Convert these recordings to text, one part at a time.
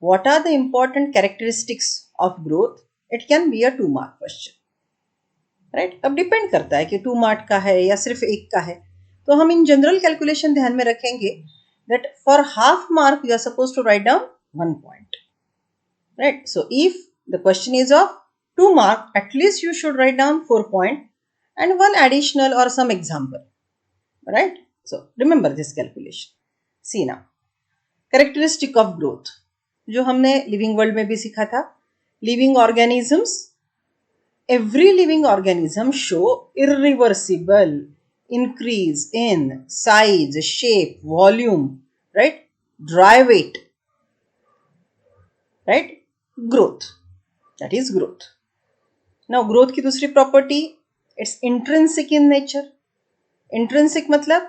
what are the important characteristics of growth? It can be a 2 mark question, right? अब depend करता है कि 2 mark का है या सिर्फ 1 का है. तो हम इन जनरल कैलकुलेशन ध्यान में रखेंगे that for half mark you are supposed to write down 1 point, right? So if the question is of 2 mark, at least you should write down 4 point and one additional or some example, right? So remember this calculation. See now, characteristic of growth जो हमने living world में भी सीखा था. Living organisms, every living organism show irreversible increase in size, shape, volume, right? Dry weight, right? Growth, that is growth. Now growth की दूसरी property, it's intrinsic in nature. Intrinsic मतलब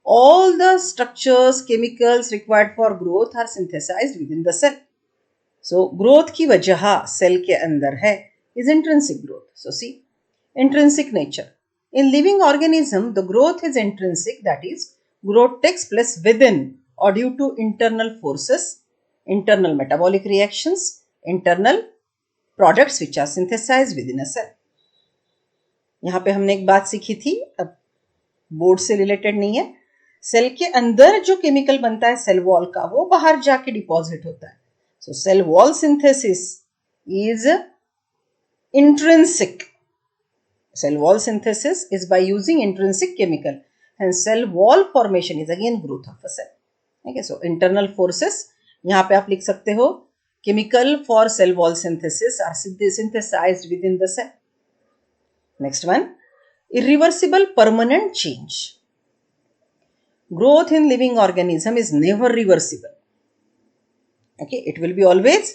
all the structures, chemicals required for growth are synthesized within the cell. So growth की वजह cell के अंदर है is intrinsic growth. So see, intrinsic nature. In living organism, the growth is intrinsic, that is, growth takes place within or due to internal forces, internal metabolic reactions, internal products which are synthesized within a cell. यहाँ पे हमने एक बात सीखी थी, अब board से related नहीं है. सेल के अंदर जो केमिकल बनता है सेल वॉल का, वो बाहर जाके डिपॉजिट होता है. So cell wall synthesis is intrinsic. Cell wall synthesis is by using intrinsic chemical, and cell wall formation is again growth of a cell. Okay, so internal forces यहाँ पे आप लिख सकते हो, chemical for cell wall synthesis are synthesized within the cell. Next one, irreversible permanent change. Growth in living organism is never reversible. Okay, it will be always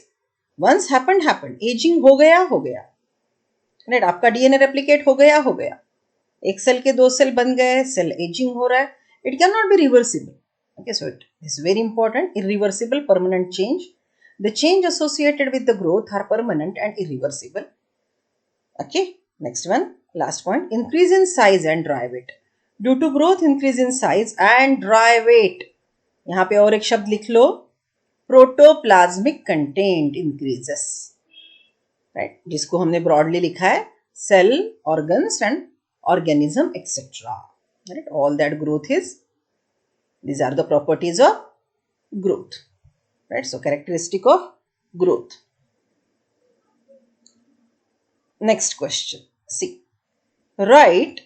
once happened. Aging हो गया. Right, आपका DNA replicate हो गया. एक cell के 2 cell बन गए, cell ageing हो रहा है. It can not be reversible. Okay, so it is very important. Irreversible permanent change. The change associated with the growth are permanent and irreversible. Okay, next one, last point, increase in size and dry weight. Due to growth increase in size and dry weight. यहाँ पे और एक शब्द लिख लो, protoplasmic content increases. Right, जिसको हमने broadly लिखा है cell, organs and organism etcetera. Right, all that growth is, these are the properties of growth. Right, so characteristic of growth. Next question, see, write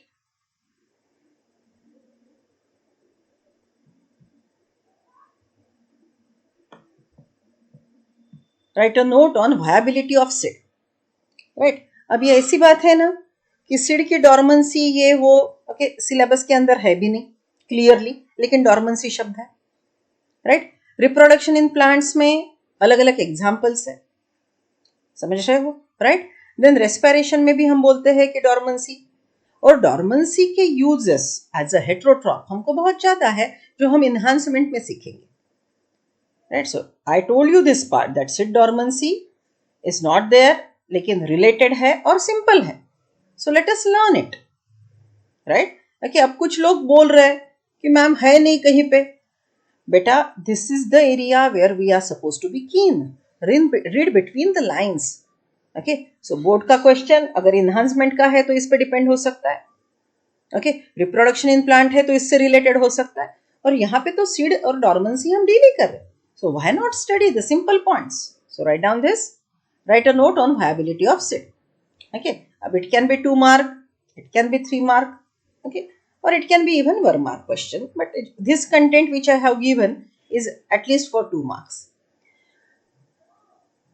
a note on viability of seed. Right, अब ये ऐसी बात है ना कि seed की dormancy ये वो, ओके, सिलेबस के अंदर है भी नहीं क्लियरली, लेकिन डॉर्मेंसी शब्द है. राइट, रिप्रोडक्शन इन प्लांट्स में अलग अलग एग्जांपल्स है, समझ रहे हो? राइट, देन रेस्पिरेशन में भी हम बोलते हैं कि डॉर्मेंसी, और डॉर्मेंसी के यूजेस एज अ हेटेरोट्रॉफ हमको बहुत ज्यादा है, जो हम इन्हांसमेंट में सीखेंगे. Right, so I told you this part that seed dormancy is not there, लेकिन रिलेटेड है और सिंपल है. So let us learn it. Right, okay, अब कुछ लोग बोल रहे हैं कि मैम है नहीं कहीं पे. बेटा, this is the area where we are suppose to be keen. Read between the lines. Okay, so board का क्वेश्चन अगर इन्हांसमेंट का है तो इस पे डिपेंड हो सकता है. ओके, रिप्रोडक्शन इन प्लांट है तो इससे रिलेटेड हो सकता है, और यहाँ पे तो सीड और डॉर्मेंसी हम डील ही कर रहे हैं. सो why not study the simple points? So write down this. Write a note on viability of seed. Okay, it can be 2 mark, it can be 3 mark, okay, or it can be even 1 mark question. But this content which I have given is at least for 2 marks.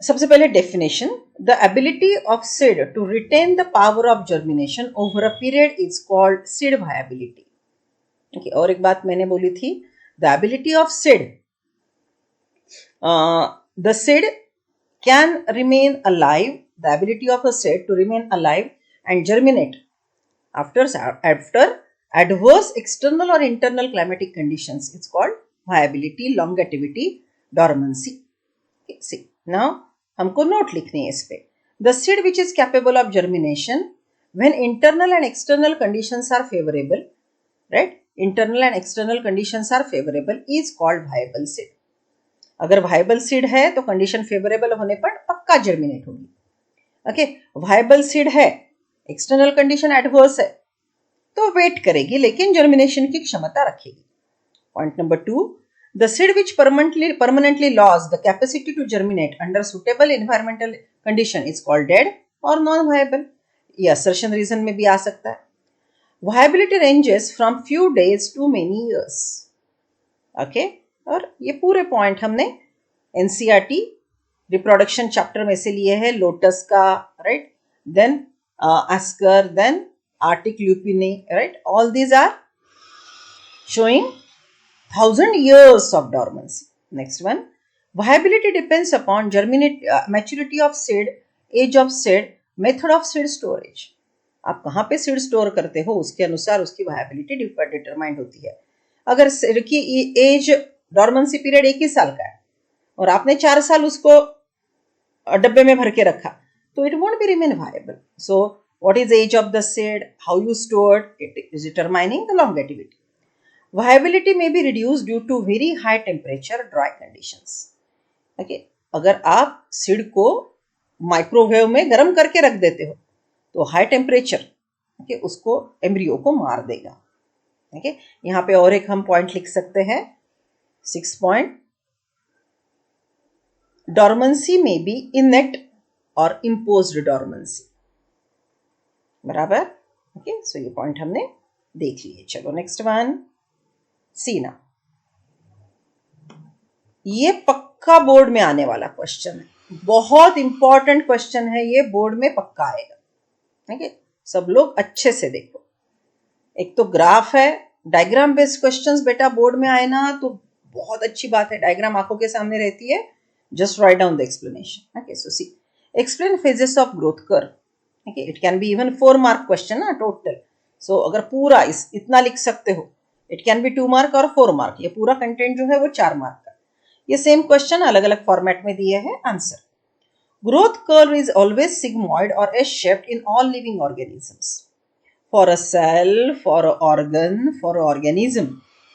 सबसे पहले definition. The ability of seed to retain the power of germination over a period is called seed viability. Okay, और एक बात मैंने बोली थी, the ability of seed, the seed can remain alive, the ability of a seed to remain alive and germinate after adverse external or internal climatic conditions. It's called viability, longevity, dormancy. Okay, see, now हमको note लिखनी है इस पे. The seed which is capable of germination when internal and external conditions are favorable, right? Internal and external conditions are favorable is called viable seed. अगर viable seed है तो condition favourable होने पर पक्का जर्मिनेट होगी. ओके, वायबल सीड है, external condition adverse है तो वेट करेगी लेकिन जर्मिनेशन की क्षमता रखेगी. Point number 2, the seed which permanently lost the capacity to germinate under suitable environmental condition is called dead or non-viable. ये assertion reason में भी आ सकता है. Viability ranges from few days to many years. Okay, और ये पूरे point हमने NCERT reproduction chapter में से लिए हैं, लोटस का, राइट, देन एस्कर, then arctic lupine, right, all these are showing 1000 years of dormancy. Next one, viability depends upon maturity of seed, age of seed, method of seed storage. आप कहाँ पे seed store करते हो उसके अनुसार उसकी वायबिलिटी डिटरमाइंड होती है. अगर सीड की एज, डॉर्मेंसी पीरियड 1 साल का है और आपने 4 साल उसको डब्बे में भर के रखा तो it won't be remain viable. So what is age of the seed, how you stored, it is determining the longevity. Viability may be reduced due to very high temperature, dry conditions. Okay, अगर आप seed को microwave में गर्म करके रख देते हो तो हाई टेम्परेचर उसको एम्ब्रियो को मार देगा. ओके, यहाँ पे और एक हम पॉइंट लिख सकते हैं, 6 पॉइंट, डॉर्मेंसी में बी इनेट और इम्पोज्ड डॉर्मेंसी. बराबर. ओके, सो ये पॉइंट हमने देख लिए. चलो नेक्स्ट वन, सीना. ये पक्का बोर्ड में आने वाला क्वेश्चन है, बहुत इंपॉर्टेंट क्वेश्चन है ये, बोर्ड में पक्का आएगा. ठीक है, सब लोग अच्छे से देखो. एक तो ग्राफ है, डायग्राम बेस्ड क्वेश्चंस बेटा बोर्ड में आए ना तो बहुत अच्छी बात है. डायग्राम आंखों के सामने रहती है, just write down the explanation. Okay, so see, explain phases of growth curve. Okay, it can be even 4 mark question ना टोटल. सो अगर पूरा इतना लिख सकते हो, इट कैन बी 2 मार्क और 4 मार्क. ये पूरा कंटेंट जो है वो 4 मार्क का. ये सेम क्वेश्चन अलग अलग फॉर्मेट में दिए हैं. Answer, growth curve is always sigmoid और S shaped in all living organisms. For a cell, for a organ, for a organism,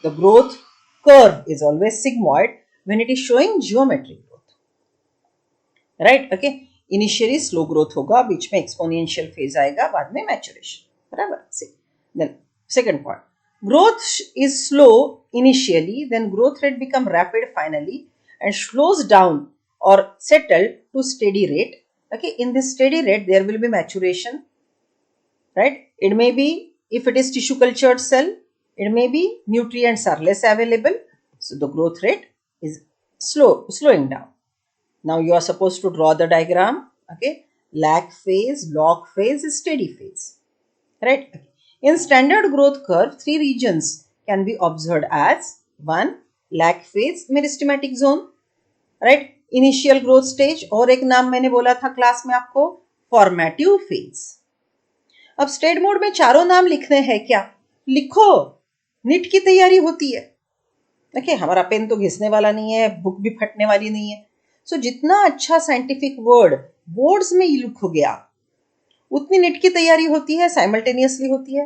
the growth curve is always sigmoid when it is showing geometric growth. Right. Okay, initially slow growth होगा, बीच में exponential phase आएगा, बाद में maturation. बराबर. Then second point, growth is slow initially, then growth rate become rapid finally and slows down or settle to steady rate. Okay, in this steady rate there will be maturation, right? It may be, if it is tissue cultured cell, it may be nutrients are less available, so the growth rate is slowing down. Now you are supposed to draw the diagram. Okay, lag phase, log phase, steady phase, right? Okay. In standard growth curve, 3 regions can be observed as 1. lag phase, meristematic zone, right? Initial growth stage, और एक नाम मैंने बोला था class में आपको, formative phase. अब state mode में चारों नाम लिखने हैं क्या? लिखो, नीट की तैयारी होती है. देखिए, हमारा पेन तो घिसने वाला नहीं है, बुक भी फटने वाली नहीं है. सो जितना अच्छा साइंटिफिक वर्ड बोर्ड्स में लिखोगे आप, उतनी नीट की तैयारी होती है, साइमल्टेनियसली होती है,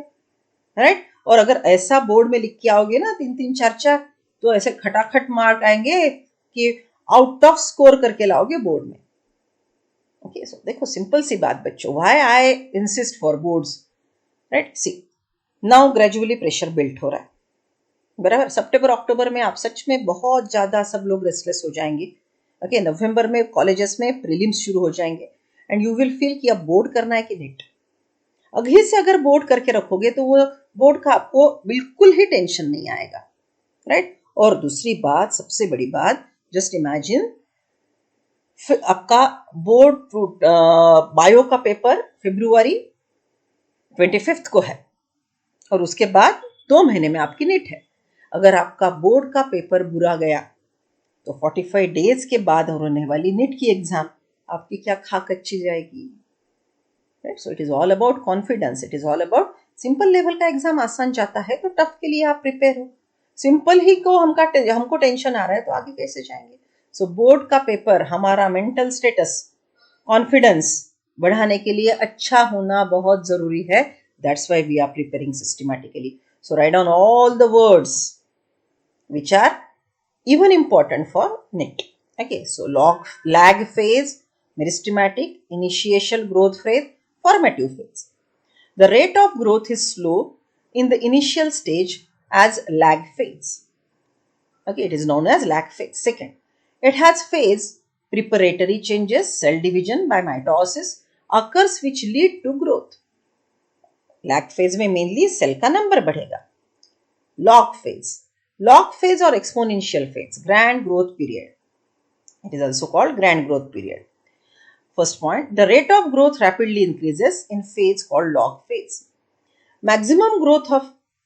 राइट. और अगर ऐसा बोर्ड में लिख के आओगे ना 3-3, 4-4, तो ऐसे खटाखट मार्क आएंगे कि आउट ऑफ स्कोर करके लाओगे बोर्ड में. ओके, सो देखो, सिंपल सी बात बच्चों, why I insist for boards, right. See, now gradually pressure built हो रहा है. बराबर. सितंबर अक्टूबर में आप सच में बहुत ज्यादा सब लोग रेस्टलेस हो जाएंगे. ओके, नवंबर में कॉलेजेस में प्रीलिम्स शुरू हो जाएंगे एंड यू विल फील कि अब बोर्ड करना है कि नीट. अभी से अगर बोर्ड करके रखोगे तो वो बोर्ड का आपको बिल्कुल ही टेंशन नहीं आएगा, राइट. और दूसरी बात, सबसे बड़ी बात, जस्ट इमेजिन आपका बोर्ड बायो का पेपर February 25 को है और उसके बाद 2 महीने में आपकी नीट है. अगर आपका बोर्ड का पेपर बुरा गया तो 45 डेज के बाद होने वाली नीट की एग्जाम आपकी क्या खाक अच्छी जाएगी. Right. So it is all about confidence, it is all about, simple level का एग्जाम आसान जाता है तो टफ के लिए आप प्रिपेयर हो. सिंपल ही को हमको टेंशन आ रहा है तो आगे कैसे जाएंगे. सो बोर्ड का पेपर हमारा मेंटल स्टेटस, कॉन्फिडेंस बढ़ाने के लिए अच्छा होना बहुत जरूरी है. That's why we are preparing systematically. So write down all the words which are even important for NET. Okay, so lag phase, meristematic, initial growth phase, formative phase. The rate of growth is slow in the initial stage as lag phase. Okay, it is known as lag phase. Second, it has phase preparatory changes, cell division by mitosis occurs which lead to growth. Lag phase में mainly cell का number बढ़ेगा. Log phase और exponential phase, grand growth period. It is also called grand growth period. First point, the rate of growth rapidly increases in phase called log phase. Maximum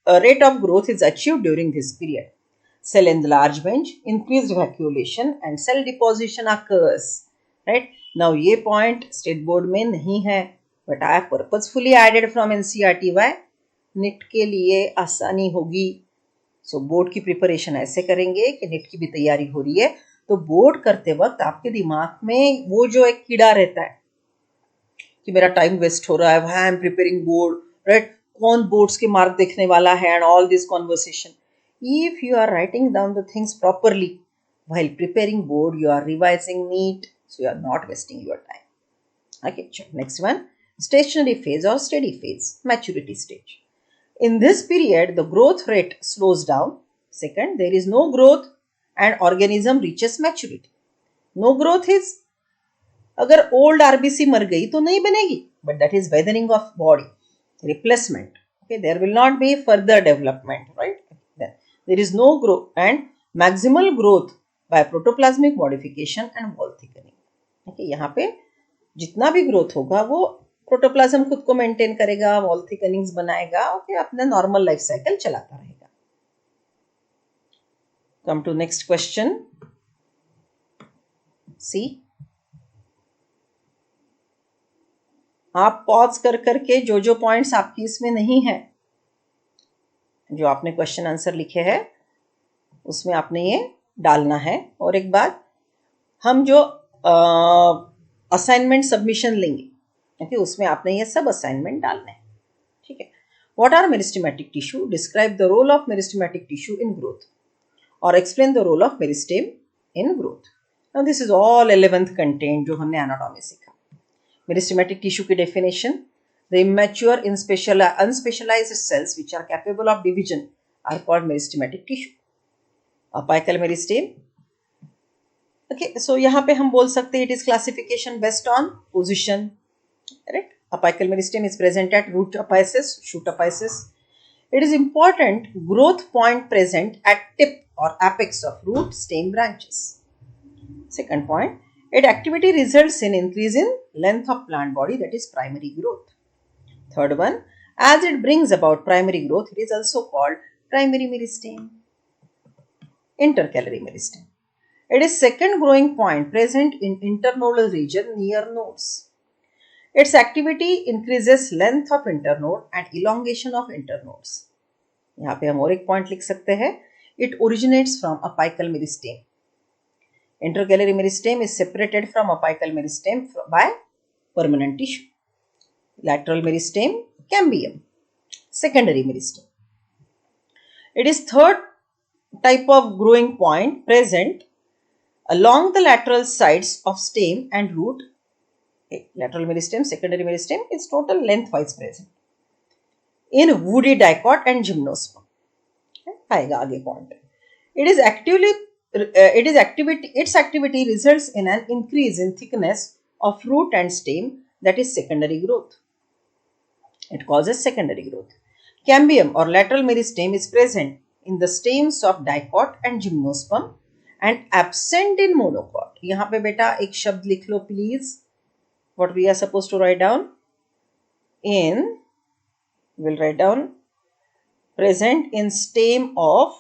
rate of growth is achieved during this period. Cell enlargement, increased vacuolation and cell deposition occurs. Right? Now ये point state board में नहीं है, but I have purposefully added from NCERT. Why? NET के लिए आसानी होगी. So board की preparation ऐसे करेंगे कि NET की भी तैयारी हो रही है, तो बोर्ड करते वक्त आपके दिमाग में वो जो एक कीड़ा रहता है कि मेरा टाइम वेस्ट हो रहा है, why I am preparing board, right, कौन बोर्ड्स के मार्क देखने वाला है, and all this conversation. If you are writing down the things properly while preparing board, you are revising neat, so you are not wasting your time. Okay, next one, stationary phase or steady phase, maturity stage. In this period, the growth rate slows down. Second, there is no growth and organism reaches maturity. No growth is, अगर old RBC मर गई तो नहीं बनेगी, but that is weathering of body, replacement. Okay, there will not be further development, right? Then there is no growth and maximal growth by protoplasmic modification and wall thickening. Okay, यहाँ पे जितना भी growth होगा वो protoplasm खुद को maintain करेगा, wall thickenings बनाएगा, ओके, अपना नॉर्मल लाइफ साइकिल चलाता रहेगा. Come to next question. See, आप पॉज कर करके जो पॉइंट्स आपकी इसमें नहीं है, जो आपने क्वेश्चन आंसर लिखे हैं उसमें आपने ये डालना है. और एक बात, हम जो असाइनमेंट सबमिशन लेंगे, ओके, उसमें आपने ये सब असाइनमेंट डालने हैं. ठीक है. What are meristematic tissue? Describe the role of meristematic tissue in growth और explain the role of meristem in growth. Now this is all 11th content जो हमने एनाटॉमी सीखा. मेरिस्टेमेटिक टिश्यू की definition, the immature unspecialised cells which are capable of division are called meristematic tissue. Apical meristem. Okay, so यहाँ पे हम बोल सकते हैं it is classification based on position. Right? Apical meristem is present at root apices, shoot apices. It is important growth point present at tip or apex of root stem branches. Second point, its activity results in increase in length of plant body, that is primary growth. Third one, as it brings about primary growth, it is also called primary meristem. Intercalary meristem. It is second growing point present in internodal region near nodes. Its activity increases length of internode and elongation of internodes. यहाँ पे हम और एक point लिख सकते हैं, it originates from apical meristem. Intercalary meristem is separated from apical meristem by permanent tissue. Lateral meristem, cambium. Secondary meristem. It is third type of growing point present along the lateral sides of stem and root. Lateral meristem, secondary meristem is total lengthwise present in woody dicot and gymnosperm. आएगा आगे point. Its activity results in an increase in thickness of root and stem, that is secondary growth. It causes secondary growth. Cambium or lateral meristem is present in the stems of dicot and gymnosperm and absent in monocot. यहाँ पे बेटा एक शब्द लिख लो please. What we are supposed to write down? We'll write down present in stem of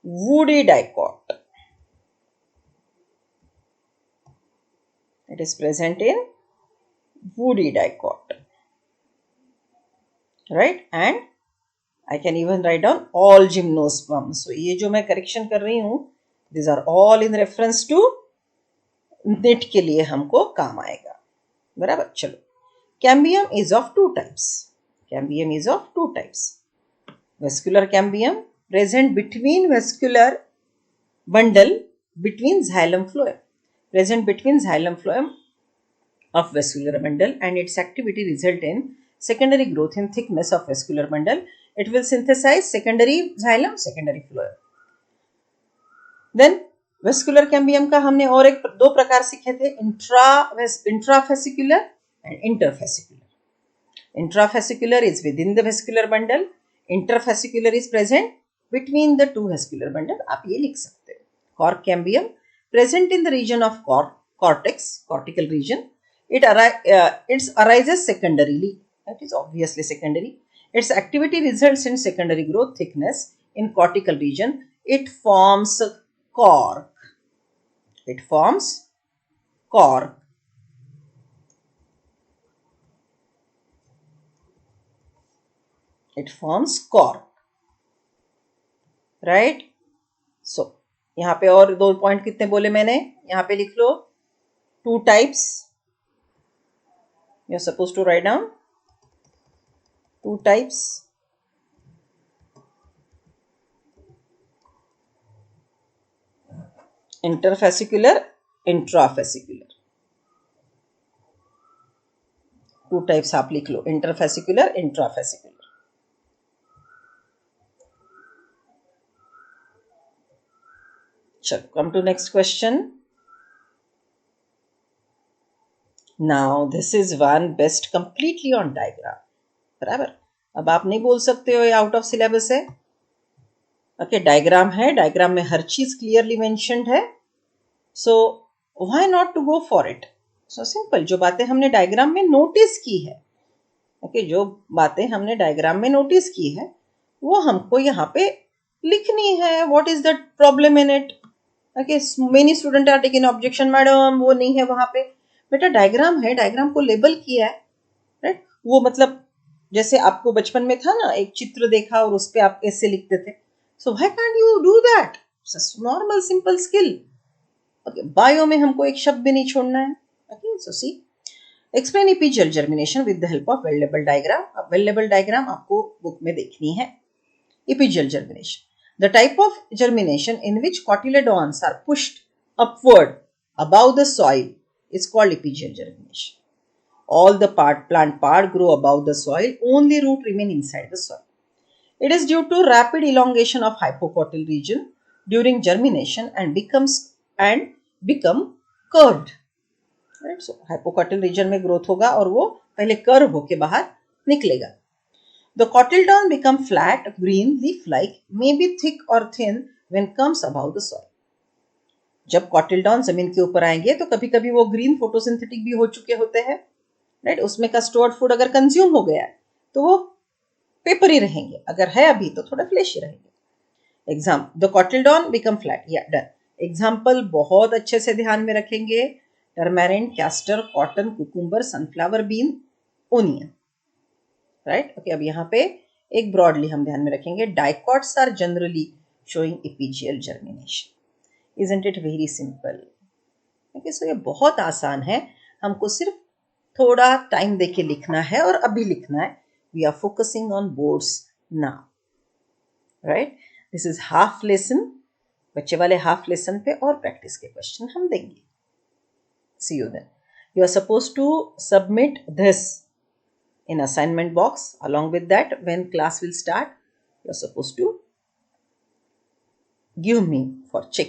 woody dicot. It is present in woody dicot. Right? And I can even write down all gymnosperm. So ये जो मैं correction कर रही हूँ, these are all in reference to NET के लिए हमको काम आएगा. बराबर. चलो, cambium is of two types. Cambium is of two types. Vascular cambium present between vascular bundle between xylem phloem, present between xylem phloem of vascular bundle, and its activity result in secondary growth in thickness of vascular bundle. It will synthesize secondary xylem, secondary phloem. Then vascular cambium का हमने और एक दो प्रकार सीखे थे, intrafascicular and interfascicular. Intrafascicular is within the vascular bundle, interfascicular is present between the two vascular bundle. आप ये लिख सकते हैं. Cork cambium present in the region of cortex, cortical region. It arises secondarily. That is obviously secondary. Its activity results in secondary growth thickness in cortical region. It forms cork. It forms cork. It forms cork. Right? So, यहाँ पे और दो point कितने बोले मैंने, यहाँ पे लिख लो. 2 types. You're supposed to write down 2 types. Interfascicular, intrafascicular. 2 types आप लिख लो, interfascicular, intrafascicular. चलो, come to next question. Now this is one based completely on diagram. बराबर. अब आप नहीं बोल सकते हो ये आउट ऑफ सिलेबस है. ओके, डायग्राम है, डायग्राम में हर चीज क्लियरली मेंशन्ड है. So why not to go for it. So simple, जो बातें हमने डायग्राम में नोटिस की है, ओके, जो बातें हमने डायग्राम में नोटिस की है वो हमको यहाँ पे लिखनी है. What is the problem in it. Okay, many student are taking objection, madam वो नहीं है वहां पे. बेटा डायग्राम है, डायग्राम को लेबल किया है, राइट. वो मतलब जैसे आपको बचपन में था ना, एक चित्र देखा और उस पर आप ऐसे लिखते थे. So why can't you do that. Normal simple skill. Okay, bio में हमको एक शब्द भी नहीं छोड़ना है. Okay, so see, explain epigeal germination with the help of well label diagram. अब वेल लेबल डायग्राम आपको बुक में देखनी है. Epigeal germination, the type of germination in which cotyledons are pushed upward above the soil is called epigeal germination. All the plant part grow above the soil, only root remain inside the soil. It is due to rapid elongation of hypocotyl region during germination and become curved. Right? So hypocotyl region में growth होगा और वो पहले curve होके बाहर निकलेगा. The cotyledon become flat, green, leaf-like, may be thick or thin when comes above the soil. जब कॉटिलडॉन जमीन के ऊपर आएंगे तो कभी कभी वो ग्रीन फोटोसिंथेटिक भी हो चुके होते हैं, राइट. उसमें का स्टोर्ड फूड अगर कंज्यूम हो गया तो वो पेपरी रहेंगे, अगर है अभी तो थोड़ा फ्लेशी रहेंगे. Exam, the cotyledon become flat. या डन. एग्जाम्पल बहुत अच्छे से ध्यान में रखेंगे. Tamarind, castor, cotton, cucumber, sunflower bean, onion. Right. Okay, अब यहाँ पे एक ब्रॉडली हम ध्यान में रखेंगे. Dicots are generally showing epigeal germination. Isn't it very simple. Okay, so ये बहुत आसान है, हमको सिर्फ थोड़ा टाइम देके लिखना है और अभी लिखना है. We are focusing on boards now, right. This is half lesson. बच्चे वाले हाफ लेसन पे और प्रैक्टिस के क्वेश्चन हम देंगे. See you then. You are suppose to submit this in assignment box. Along with that, when class will start, you're supposed to give me for check.